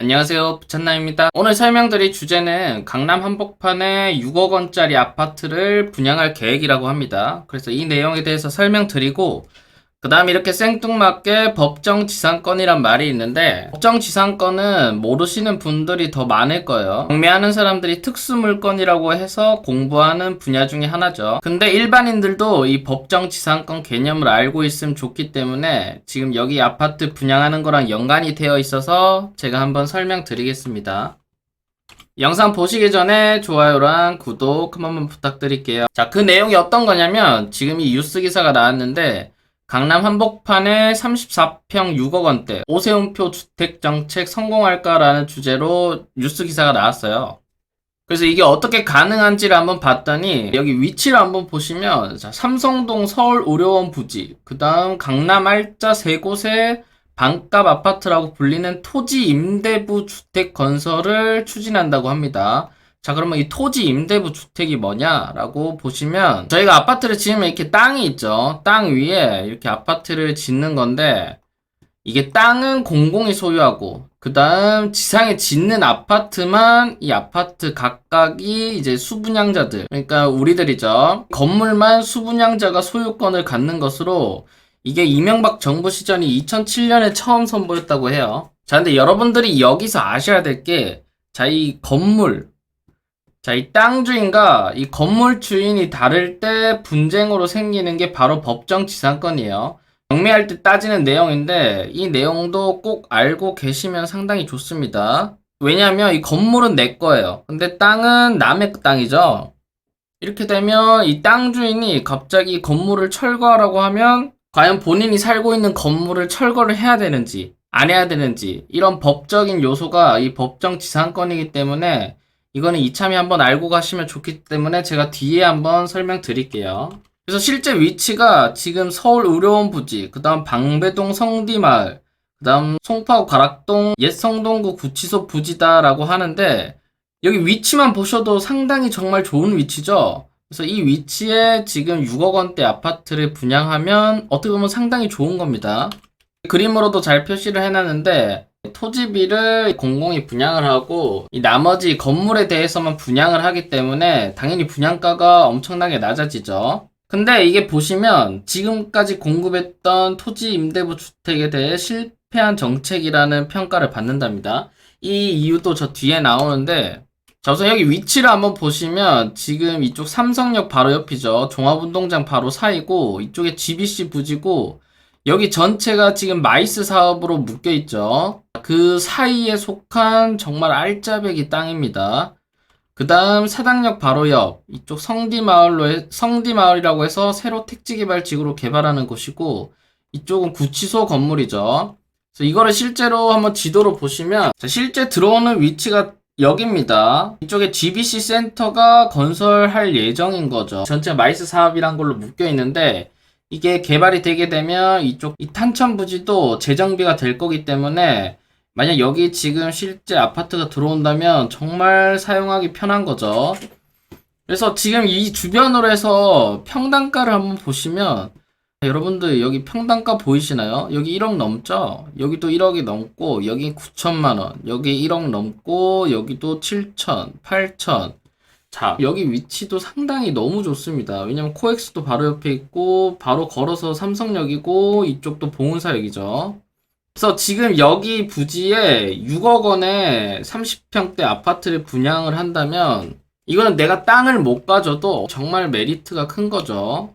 안녕하세요, 부천남입니다. 오늘 설명드릴 주제는 강남 한복판에 6억 원짜리 아파트를 분양할 계획이라고 합니다. 그래서 이 내용에 대해서 설명드리고, 그 다음 이렇게 생뚱맞게 법정지상권이란 말이 있는데, 법정지상권은 모르시는 분들이 더 많을 거예요. 경매하는 사람들이 특수물건이라고 해서 공부하는 분야 중에 하나죠. 근데 일반인들도 이 법정지상권 개념을 알고 있으면 좋기 때문에 지금 여기 아파트 분양하는 거랑 연관이 되어 있어서 제가 한번 설명드리겠습니다. 영상 보시기 전에 좋아요랑 구독 한 번만 부탁드릴게요. 자, 그 내용이 어떤 거냐면 지금 이 뉴스 기사가 나왔는데 강남 한복판에 34평 6억 원대 오세훈표 주택정책 성공할까라는 주제로 뉴스 기사가 나왔어요. 그래서 이게 어떻게 가능한지를 한번 봤더니 여기 위치를 한번 보시면 자, 삼성동 서울의료원 부지, 그 다음 강남 알짜 세 곳에 반값 아파트라고 불리는 토지 임대부 주택 건설을 추진한다고 합니다. 자, 그러면 이 토지 임대부 주택이 뭐냐라고 보시면 저희가 아파트를 지으면 이렇게 땅이 있죠. 땅 위에 이렇게 아파트를 짓는 건데 이게 땅은 공공이 소유하고 그 다음 지상에 짓는 아파트만 이 아파트 각각이 이제 수분양자들, 그러니까 우리들이죠. 건물만 수분양자가 소유권을 갖는 것으로 이게 이명박 정부 시절이 2007년에 처음 선보였다고 해요. 자, 근데 여러분들이 여기서 아셔야 될 게, 자, 이 건물, 자, 이 땅 주인과 이 건물 주인이 다를 때 분쟁으로 생기는 게 바로 법정지상권이에요. 경매할 때 따지는 내용인데 이 내용도 꼭 알고 계시면 상당히 좋습니다. 왜냐하면 이 건물은 내 거예요. 근데 땅은 남의 땅이죠. 이렇게 되면 이 땅 주인이 갑자기 건물을 철거하라고 하면 과연 본인이 살고 있는 건물을 철거를 해야 되는지 안 해야 되는지 이런 법적인 요소가 이 법정 지상권이기 때문에 이거는 이참에 한번 알고 가시면 좋기 때문에 제가 뒤에 한번 설명드릴게요. 그래서 실제 위치가 지금 서울 의료원 부지, 그 다음 방배동 성디마을, 그 다음 송파구 가락동 옛 성동구 구치소 부지다라고 하는데 여기 위치만 보셔도 상당히 정말 좋은 위치죠. 그래서 이 위치에 지금 6억 원대 아파트를 분양하면 어떻게 보면 상당히 좋은 겁니다. 그림으로도 잘 표시를 해놨는데 토지비를 공공이 분양을 하고 이 나머지 건물에 대해서만 분양을 하기 때문에 당연히 분양가가 엄청나게 낮아지죠. 근데 이게 보시면 지금까지 공급했던 토지 임대부 주택에 대해 실패한 정책이라는 평가를 받는답니다. 이 이유도 저 뒤에 나오는데 자, 우선 여기 위치를 한번 보시면 지금 이쪽 삼성역 바로 옆이죠. 종합운동장 바로 사이고 이쪽에 GBC 부지고 여기 전체가 지금 마이스 사업으로 묶여 있죠. 그 사이에 속한 정말 알짜배기 땅입니다. 그 다음 사당역 바로 옆 이쪽 성디마을이라고 해서 새로 택지개발지구로 개발하는 곳이고 이쪽은 구치소 건물이죠. 그래서 이거를 실제로 한번 지도로 보시면 자, 실제 들어오는 위치가 여기입니다. 이쪽에 GBC 센터가 건설할 예정인 거죠. 전체 마이스 사업이란 걸로 묶여 있는데 이게 개발이 되게 되면 이쪽 이 탄천 부지도 재정비가 될 거기 때문에 만약 여기 지금 실제 아파트가 들어온다면 정말 사용하기 편한 거죠. 그래서 지금 이 주변으로 해서 평당가를 한번 보시면 여러분들 여기 평당가 보이시나요? 여기 1억 넘죠? 여기도 1억이 넘고 여기 9천만 원, 여기 1억 넘고 여기도 7천, 8천. 자, 여기 위치도 상당히 너무 좋습니다. 왜냐면 코엑스도 바로 옆에 있고 바로 걸어서 삼성역이고 이쪽도 봉은사역이죠. 그래서 지금 여기 부지에 6억 원에 30평대 아파트를 분양을 한다면 이거는 내가 땅을 못 가져도 정말 메리트가 큰 거죠.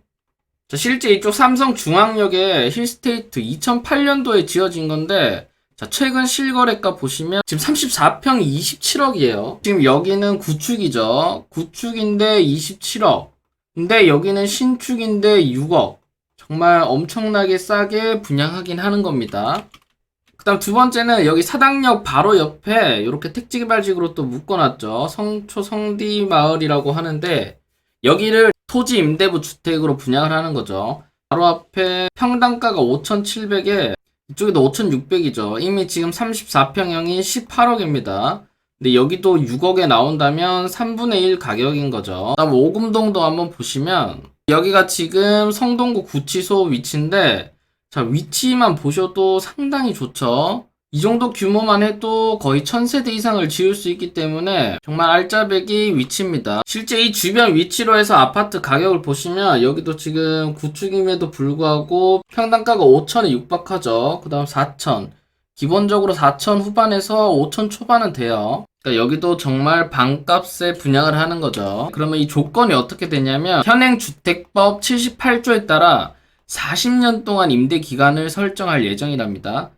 자, 실제 이쪽 삼성중앙역에 힐스테이트 2008년도에 지어진 건데 자, 최근 실거래가 보시면 지금 34평이 27억이에요. 지금 여기는 구축이죠. 구축인데 27억. 근데 여기는 신축인데 6억. 정말 엄청나게 싸게 분양하긴 하는 겁니다. 그 다음 두 번째는 여기 사당역 바로 옆에 이렇게 택지개발지구로 또 묶어놨죠. 성초 성디마을이라고 하는데 여기를 토지 임대부 주택으로 분양을 하는 거죠. 바로 앞에 평당가가 5,700에 이쪽에도 5,600이죠. 이미 지금 34평형이 18억입니다. 근데 여기도 6억에 나온다면 3분의 1 가격인 거죠. 그다음 오금동도 한번 보시면 여기가 지금 성동구 구치소 위치인데 자, 위치만 보셔도 상당히 좋죠. 이 정도 규모만 해도 거의 1000세대 이상을 지을 수 있기 때문에 정말 알짜배기 위치입니다. 실제 이 주변 위치로 해서 아파트 가격을 보시면 여기도 지금 구축임에도 불구하고 평당가가 5천에 육박하죠. 그 다음 4천. 기본적으로 4천 후반에서 5천 초반은 돼요. 그러니까 여기도 정말 반값에 분양을 하는 거죠. 그러면 이 조건이 어떻게 되냐면 현행 주택법 78조에 따라 40년 동안 임대 기간을 설정할 예정이랍니다.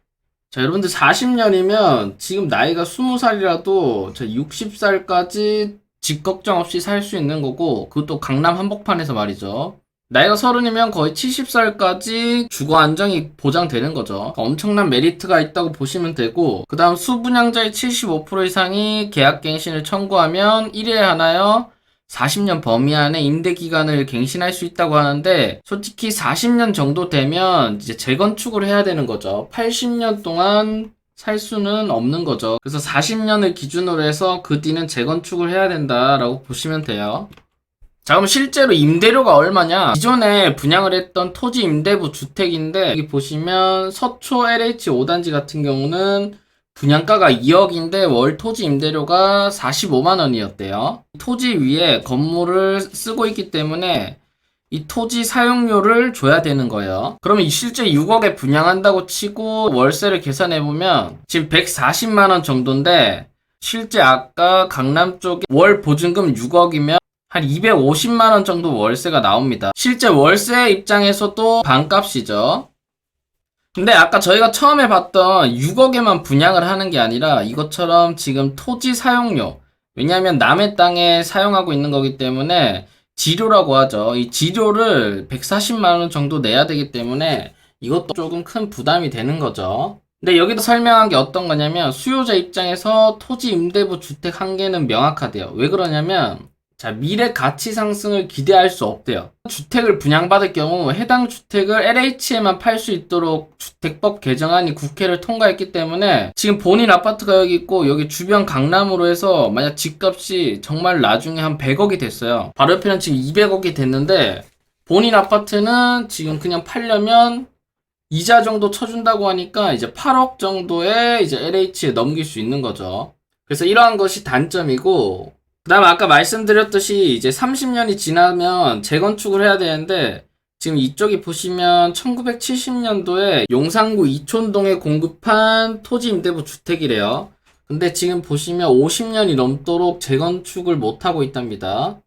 자, 여러분들 40년이면 지금 나이가 20살이라도 60살까지 집 걱정 없이 살 수 있는 거고, 그것도 강남 한복판에서 말이죠. 나이가 30이면 거의 70살까지 주거 안정이 보장되는 거죠. 엄청난 메리트가 있다고 보시면 되고, 그 다음 수분양자의 75% 이상이 계약갱신을 청구하면 1회에 하나요 40년 범위 안에 임대 기간을 갱신할 수 있다고 하는데, 솔직히 40년 정도 되면 이제 재건축을 해야 되는 거죠. 80년 동안 살 수는 없는 거죠. 그래서 40년을 기준으로 해서 그 뒤는 재건축을 해야 된다라고 보시면 돼요. 자, 그럼 실제로 임대료가 얼마냐? 기존에 분양을 했던 토지 임대부 주택인데, 여기 보시면 서초 LH 5단지 같은 경우는 분양가가 2억인데 월 토지 임대료가 45만원이었대요. 토지 위에 건물을 쓰고 있기 때문에 이 토지 사용료를 줘야 되는 거예요. 그러면 실제 6억에 분양한다고 치고 월세를 계산해보면 지금 140만원 정도인데, 실제 아까 강남 쪽에 월 보증금 6억이면 한 250만원 정도 월세가 나옵니다. 실제 월세 입장에서도 반값이죠. 근데 아까 저희가 처음에 봤던 6억에만 분양을 하는 게 아니라 이것처럼 지금 토지 사용료, 왜냐하면 남의 땅에 사용하고 있는 거기 때문에 지료라고 하죠. 이 지료를 140만원 정도 내야 되기 때문에 이것도 조금 큰 부담이 되는 거죠. 근데 여기도 설명한 게 어떤 거냐면 수요자 입장에서 토지 임대부 주택 한계는 명확하대요. 왜 그러냐면 자, 미래 가치 상승을 기대할 수 없대요. 주택을 분양받을 경우 해당 주택을 LH에만 팔 수 있도록 주택법 개정안이 국회를 통과했기 때문에 지금 본인 아파트가 여기 있고 여기 주변 강남으로 해서 만약 집값이 정말 나중에 한 100억이 됐어요. 바로 옆에는 지금 200억이 됐는데 본인 아파트는 지금 그냥 팔려면 이자 정도 쳐준다고 하니까 이제 8억 정도에 이제 LH에 넘길 수 있는 거죠. 그래서 이러한 것이 단점이고, 그 다음 아까 말씀드렸듯이 이제 30년이 지나면 재건축을 해야 되는데 지금 이쪽이 보시면 1970년도에 용산구 이촌동에 공급한 토지 임대부 주택이래요. 근데 지금 보시면 50년이 넘도록 재건축을 못하고 있답니다.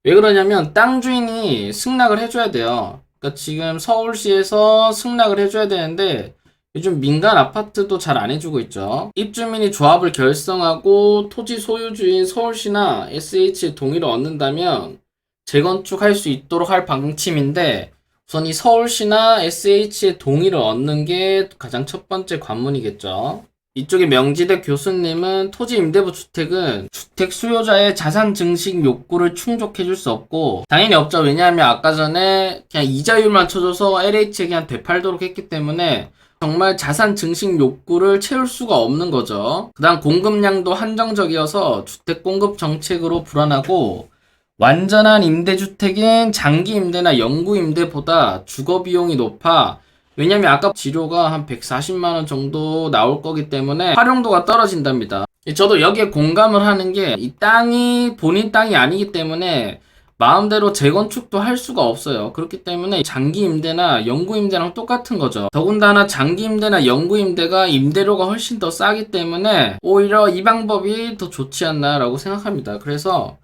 왜 그러냐면 땅 주인이 승낙을 해줘야 돼요. 그러니까 지금 서울시에서 승낙을 해줘야 되는데 요즘 민간 아파트도 잘 안 해주고 있죠. 입주민이 조합을 결성하고 토지 소유주인 서울시나 SH의 동의를 얻는다면 재건축할 수 있도록 할 방침인데, 우선 이 서울시나 SH의 동의를 얻는 게 가장 첫 번째 관문이겠죠. 이쪽에 명지대 교수님은 토지 임대부 주택은 주택 수요자의 자산 증식 욕구를 충족해줄 수 없고 당연히 없죠. 왜냐하면 아까 전에 그냥 이자율만 쳐줘서 LH에 그냥 되팔도록 했기 때문에 정말 자산 증식 욕구를 채울 수가 없는 거죠. 그 다음 공급량도 한정적이어서 주택 공급 정책으로 불안하고, 완전한 임대주택인 장기 임대나 영구 임대보다 주거 비용이 높아. 왜냐면 아까 지료가 한 140만원 정도 나올 거기 때문에 활용도가 떨어진답니다. 저도 여기에 공감을 하는 게 이 땅이 본인 땅이 아니기 때문에 마음대로 재건축도 할 수가 없어요. 그렇기 때문에 장기 임대나 영구 임대랑 똑같은 거죠. 더군다나 장기 임대나 영구 임대가 임대료가 훨씬 더 싸기 때문에 오히려 이 방법이 더 좋지 않나라고 생각합니다. 그래서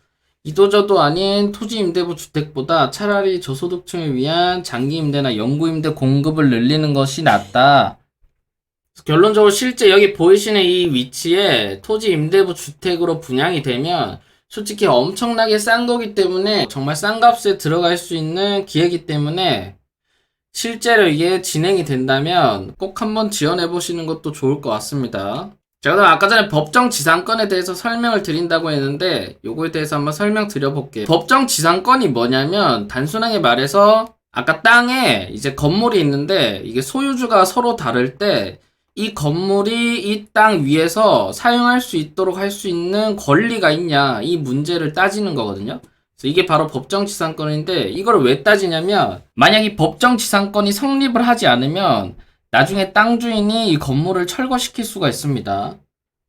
이도저도 아닌 토지 임대부 주택보다 차라리 저소득층을 위한 장기 임대나 영구 임대 공급을 늘리는 것이 낫다. 결론적으로 실제 여기 보이시는 이 위치에 토지 임대부 주택으로 분양이 되면 솔직히 엄청나게 싼 거기 때문에 정말 싼 값에 들어갈 수 있는 기회이기 때문에 실제로 이게 진행이 된다면 꼭 한번 지원해 보시는 것도 좋을 것 같습니다. 자, 그다음 아까 전에 법정 지상권에 대해서 설명을 드린다고 했는데 요거에 대해서 한번 설명드려 볼게요. 법정 지상권이 뭐냐면 단순하게 말해서 아까 땅에 이제 건물이 있는데 이게 소유주가 서로 다를 때 이 건물이 이 땅 위에서 사용할 수 있도록 할 수 있는 권리가 있냐, 이 문제를 따지는 거거든요. 그래서 이게 바로 법정지상권인데 이걸 왜 따지냐면 만약 이 법정지상권이 성립을 하지 않으면 나중에 땅 주인이 이 건물을 철거시킬 수가 있습니다.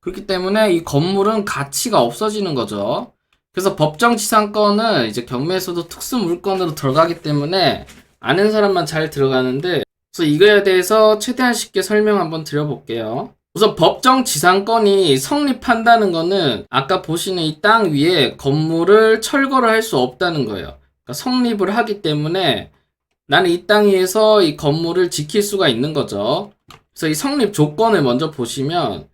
그렇기 때문에 이 건물은 가치가 없어지는 거죠. 그래서 법정지상권은 이제 경매에서도 특수 물건으로 들어가기 때문에 아는 사람만 잘 들어가는데, 그래서 이거에 대해서 최대한 쉽게 설명 한번 드려볼게요. 우선 법정지상권이 성립한다는 거는 아까 보시는 이 땅 위에 건물을 철거를 할 수 없다는 거예요. 그러니까 성립을 하기 때문에 나는 이 땅 위에서 이 건물을 지킬 수가 있는 거죠. 그래서 이 성립 조건을 먼저 보시면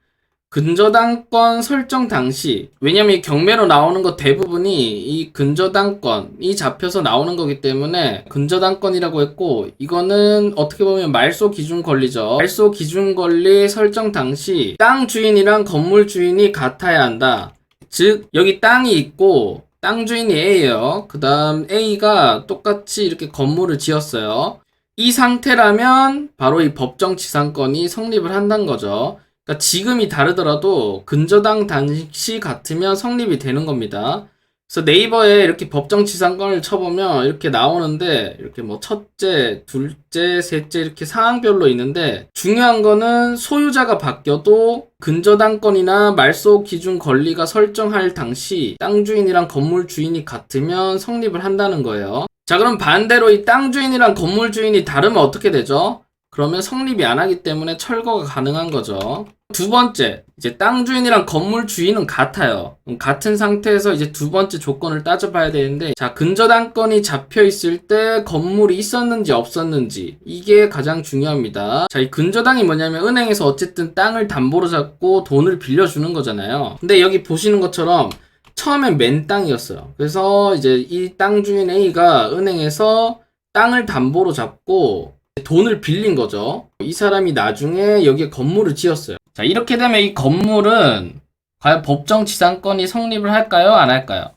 근저당권 설정 당시, 왜냐면 이 경매로 나오는 거 대부분이 이 근저당권이 잡혀서 나오는 거기 때문에 근저당권이라고 했고, 이거는 어떻게 보면 말소 기준 권리죠. 말소 기준 권리 설정 당시 땅 주인이랑 건물 주인이 같아야 한다. 즉 여기 땅이 있고 땅 주인이 A예요. 그 다음 A가 똑같이 이렇게 건물을 지었어요. 이 상태라면 바로 이 법정지상권이 성립을 한다는 거죠. 그러니까 지금이 다르더라도 근저당 당시 같으면 성립이 되는 겁니다. 그래서 네이버에 이렇게 법정지상권을 쳐보면 이렇게 나오는데, 이렇게 뭐 첫째, 둘째, 셋째 이렇게 상황별로 있는데, 중요한 거는 소유자가 바뀌어도 근저당권이나 말소 기준 권리가 설정할 당시 땅 주인이랑 건물 주인이 같으면 성립을 한다는 거예요. 자, 그럼 반대로 이 땅 주인이랑 건물 주인이 다르면 어떻게 되죠? 그러면 성립이 안 하기 때문에 철거가 가능한 거죠. 두 번째, 이제 땅 주인이랑 건물 주인은 같아요. 같은 상태에서 이제 두 번째 조건을 따져봐야 되는데, 자, 근저당권이 잡혀 있을 때 건물이 있었는지 없었는지, 이게 가장 중요합니다. 자, 이 근저당이 뭐냐면 은행에서 어쨌든 땅을 담보로 잡고 돈을 빌려주는 거잖아요. 근데 여기 보시는 것처럼 처음엔 맨 땅이었어요. 그래서 이제 이 땅 주인 A가 은행에서 땅을 담보로 잡고 돈을 빌린 거죠. 이 사람이 나중에 여기에 건물을 지었어요. 자, 이렇게 되면 이 건물은 과연 법정지상권이 성립을 할까요? 안 할까요?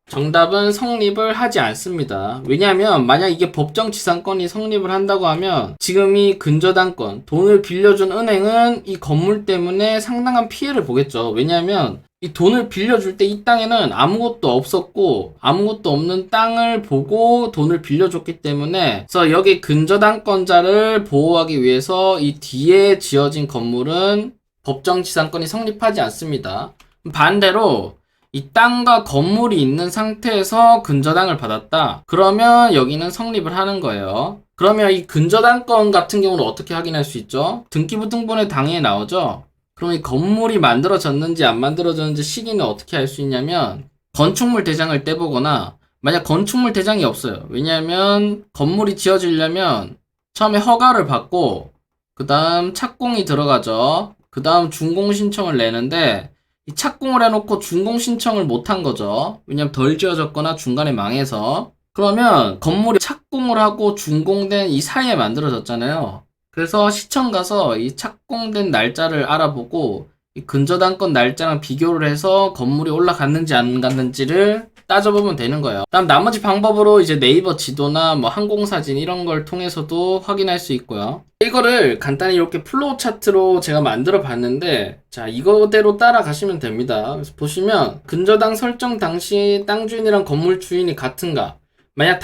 정답은 성립을 하지 않습니다. 왜냐하면 만약 이게 법정지상권이 성립을 한다고 하면 지금 이 근저당권, 돈을 빌려준 은행은 이 건물 때문에 상당한 피해를 보겠죠. 왜냐하면 이 돈을 빌려줄 때 이 땅에는 아무것도 없었고 아무것도 없는 땅을 보고 돈을 빌려줬기 때문에, 그래서 여기 근저당권자를 보호하기 위해서 이 뒤에 지어진 건물은 법정지상권이 성립하지 않습니다. 반대로 이 땅과 건물이 있는 상태에서 근저당을 받았다. 그러면 여기는 성립을 하는 거예요. 그러면 이 근저당권 같은 경우는 어떻게 확인할 수 있죠? 등기부등본에 당연히 나오죠. 그럼 이 건물이 만들어졌는지 안 만들어졌는지 시기는 어떻게 알 수 있냐면 건축물 대장을 떼보거나, 만약 건축물 대장이 없어요. 왜냐하면 건물이 지어지려면 처음에 허가를 받고 그 다음 착공이 들어가죠. 그 다음 준공 신청을 내는데 이 착공을 해놓고 준공 신청을 못한 거죠. 왜냐면 덜 지어졌거나 중간에 망해서. 그러면 건물이 착공을 하고 준공된 이 사이에 만들어졌잖아요. 그래서 시청 가서 이 착공된 날짜를 알아보고 이 근저당권 날짜랑 비교를 해서 건물이 올라갔는지 안 갔는지를 따져보면 되는 거예요. 다음 나머지 방법으로 이제 네이버 지도나 뭐 항공사진 이런 걸 통해서도 확인할 수 있고요. 이거를 간단히 이렇게 플로우 차트로 제가 만들어 봤는데, 자, 이거대로 따라가시면 됩니다. 그래서 보시면 근저당 설정 당시 땅 주인이랑 건물 주인이 같은가? 만약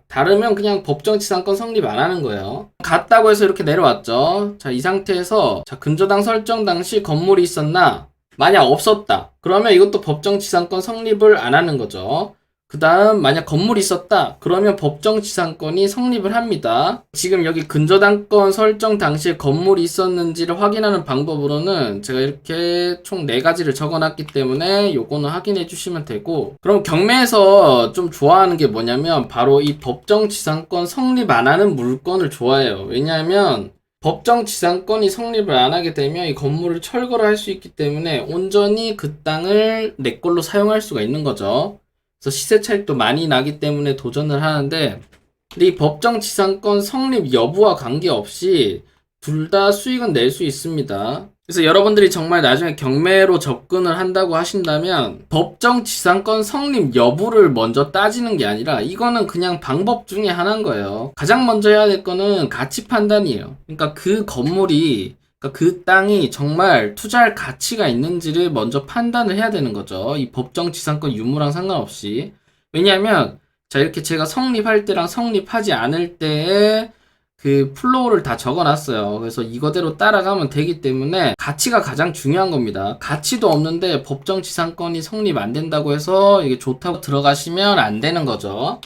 다르면 그냥 법정지상권 성립 안 하는 거예요. 같다고 해서 이렇게 내려왔죠. 자, 이 상태에서 자, 근저당 설정 당시 건물이 있었나? 만약 없었다. 그러면 이것도 법정지상권 성립을 안 하는 거죠. 그 다음 만약 건물이 있었다. 그러면 법정지상권이 성립을 합니다. 지금 여기 근저당권 설정 당시에 건물이 있었는지를 확인하는 방법으로는 제가 이렇게 총 4가지를 적어놨기 때문에 요거는 확인해 주시면 되고, 그럼 경매에서 좀 좋아하는 게 뭐냐면 바로 이 법정지상권 성립 안 하는 물건을 좋아해요. 왜냐하면 법정지상권이 성립을 안 하게 되면 이 건물을 철거를 할 수 있기 때문에 온전히 그 땅을 내 걸로 사용할 수가 있는 거죠. 그래서 시세 차익도 많이 나기 때문에 도전을 하는데, 근데 이 법정지상권 성립 여부와 관계없이 둘 다 수익은 낼 수 있습니다. 그래서 여러분들이 정말 나중에 경매로 접근을 한다고 하신다면 법정지상권 성립 여부를 먼저 따지는 게 아니라 이거는 그냥 방법 중에 하나인 거예요. 가장 먼저 해야 될 거는 가치 판단이에요. 그러니까 그 건물이, 그러니까 그 땅이 정말 투자할 가치가 있는지를 먼저 판단을 해야 되는 거죠. 이 법정지상권 유무랑 상관없이. 왜냐하면 자, 이렇게 제가 성립할 때랑 성립하지 않을 때의 그 플로우를 다 적어놨어요. 그래서 이거대로 따라가면 되기 때문에 가치가 가장 중요한 겁니다. 가치도 없는데 법정지상권이 성립 안 된다고 해서 이게 좋다고 들어가시면 안 되는 거죠.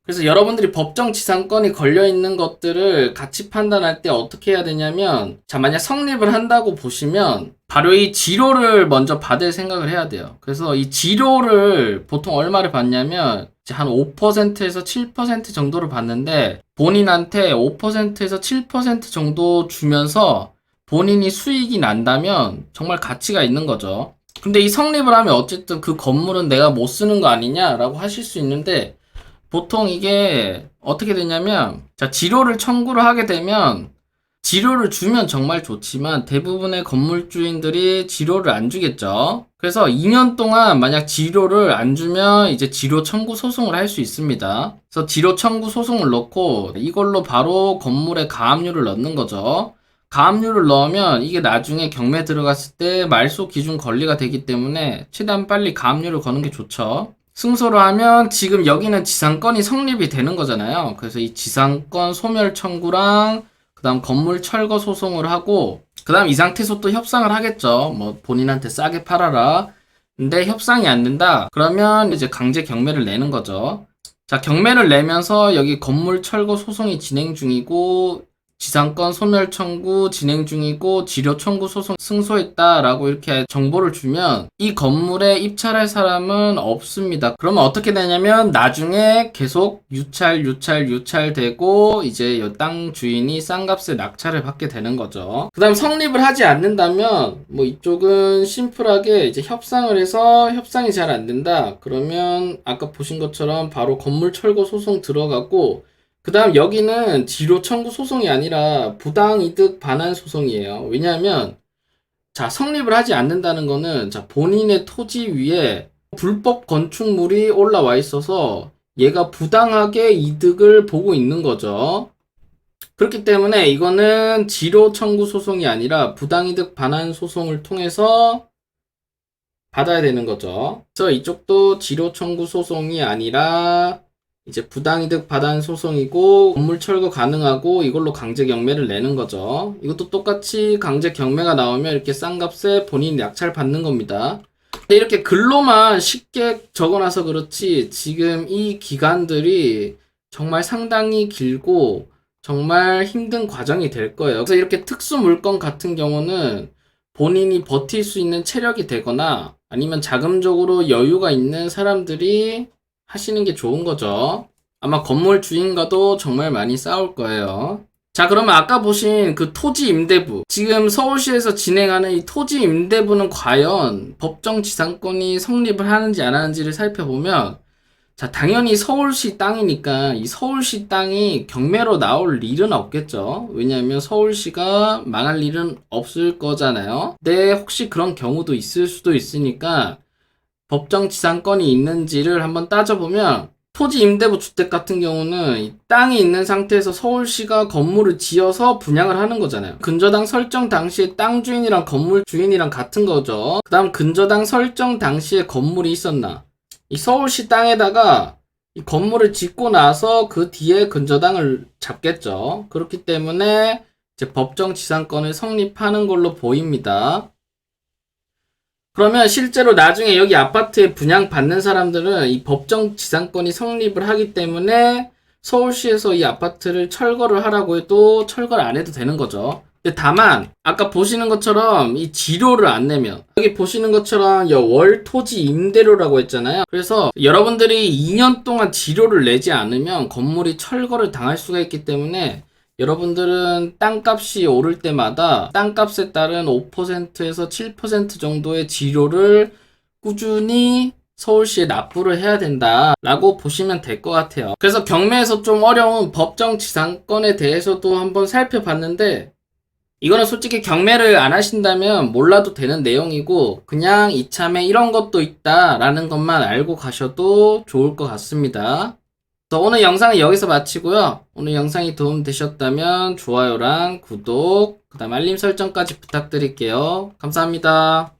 그래서 여러분들이 법정지상권이 걸려있는 것들을 가치 판단할 때 어떻게 해야 되냐면, 자, 만약 성립을 한다고 보시면 바로 이 지료를 먼저 받을 생각을 해야 돼요. 그래서 이 지료를 보통 얼마를 받냐면 한 5%에서 7% 정도를 받는데, 본인한테 5%에서 7% 정도 주면서 본인이 수익이 난다면 정말 가치가 있는 거죠. 근데 이 성립을 하면 어쨌든 그 건물은 내가 못 쓰는 거 아니냐라고 하실 수 있는데, 보통 이게 어떻게 되냐면, 자, 지료를 청구를 하게 되면 지료를 주면 정말 좋지만 대부분의 건물주인들이 지료를 안 주겠죠. 그래서 2년 동안 만약 지료를 안 주면 이제 지료 청구 소송을 할 수 있습니다. 그래서 지료 청구 소송을 넣고 이걸로 바로 건물에 가압류를 넣는 거죠. 가압류를 넣으면 이게 나중에 경매 들어갔을 때 말소 기준 권리가 되기 때문에 최대한 빨리 가압류를 거는 게 좋죠. 승소를 하면 지금 여기는 지상권이 성립이 되는 거잖아요. 그래서 이 지상권 소멸 청구랑 그 다음 건물 철거 소송을 하고, 그 다음 이 상태에서 또 협상을 하겠죠. 뭐 본인한테 싸게 팔아라. 근데 협상이 안 된다. 그러면 이제 강제 경매를 내는 거죠. 자, 경매를 내면서 여기 건물 철거 소송이 진행 중이고, 지상권 소멸 청구 진행 중이고, 지료 청구 소송 승소했다라고 이렇게 정보를 주면 이 건물에 입찰할 사람은 없습니다. 그러면 어떻게 되냐면 나중에 계속 유찰되고 이제 이 땅 주인이 싼 값에 낙찰을 받게 되는 거죠. 그 다음 성립을 하지 않는다면 뭐 이쪽은 심플하게 이제 협상을 해서 협상이 잘 안 된다. 그러면 아까 보신 것처럼 바로 건물 철거 소송 들어가고, 그 다음 여기는 지료 청구 소송이 아니라 부당이득 반환 소송이에요. 왜냐하면 자, 성립을 하지 않는다는 거는 자, 본인의 토지 위에 불법 건축물이 올라와 있어서 얘가 부당하게 이득을 보고 있는 거죠. 그렇기 때문에 이거는 지료 청구 소송이 아니라 부당이득 반환 소송을 통해서 받아야 되는 거죠. 그래서 이쪽도 지료 청구 소송이 아니라 이제 부당이득 반환 소송이고 건물 철거 가능하고 이걸로 강제 경매를 내는 거죠. 이것도 똑같이 강제 경매가 나오면 이렇게 싼 값에 본인 낙찰 받는 겁니다. 근데 이렇게 글로만 쉽게 적어놔서 그렇지 지금 이 기간들이 정말 상당히 길고 정말 힘든 과정이 될 거예요. 그래서 이렇게 특수 물건 같은 경우는 본인이 버틸 수 있는 체력이 되거나 아니면 자금적으로 여유가 있는 사람들이 하시는 게 좋은 거죠. 아마 건물 주인과도 정말 많이 싸울 거예요. 자, 그러면 아까 보신 그 토지 임대부, 지금 서울시에서 진행하는 이 토지 임대부는 과연 법정 지상권이 성립을 하는지 안 하는지를 살펴보면, 자, 당연히 서울시 땅이니까 이 서울시 땅이 경매로 나올 일은 없겠죠. 왜냐하면 서울시가 망할 일은 없을 거잖아요. 근데 혹시 그런 경우도 있을 수도 있으니까 법정 지상권이 있는지를 한번 따져보면, 토지 임대부 주택 같은 경우는 이 땅이 있는 상태에서 서울시가 건물을 지어서 분양을 하는 거잖아요. 근저당 설정 당시에 땅 주인이랑 건물 주인이랑 같은 거죠. 그 다음 근저당 설정 당시에 건물이 있었나? 이 서울시 땅에다가 이 건물을 짓고 나서 그 뒤에 근저당을 잡겠죠. 그렇기 때문에 이제 법정 지상권을 성립하는 걸로 보입니다. 그러면 실제로 나중에 여기 아파트에 분양받는 사람들은 이 법정 지상권이 성립을 하기 때문에 서울시에서 이 아파트를 철거를 하라고 해도 철거를 안 해도 되는 거죠. 근데 다만 아까 보시는 것처럼 이 지료를 안 내면, 여기 보시는 것처럼 월 토지 임대료라고 했잖아요. 그래서 여러분들이 2년 동안 지료를 내지 않으면 건물이 철거를 당할 수가 있기 때문에 여러분들은 땅값이 오를 때마다 땅값에 따른 5%에서 7% 정도의 지료를 꾸준히 서울시에 납부를 해야 된다라고 보시면 될 것 같아요. 그래서 경매에서 좀 어려운 법정 지상권에 대해서도 한번 살펴봤는데, 이거는 솔직히 경매를 안 하신다면 몰라도 되는 내용이고 그냥 이참에 이런 것도 있다라는 것만 알고 가셔도 좋을 것 같습니다. 오늘 영상은 여기서 마치고요. 오늘 영상이 도움되셨다면 좋아요랑 구독, 그 다음 알림 설정까지 부탁드릴게요. 감사합니다.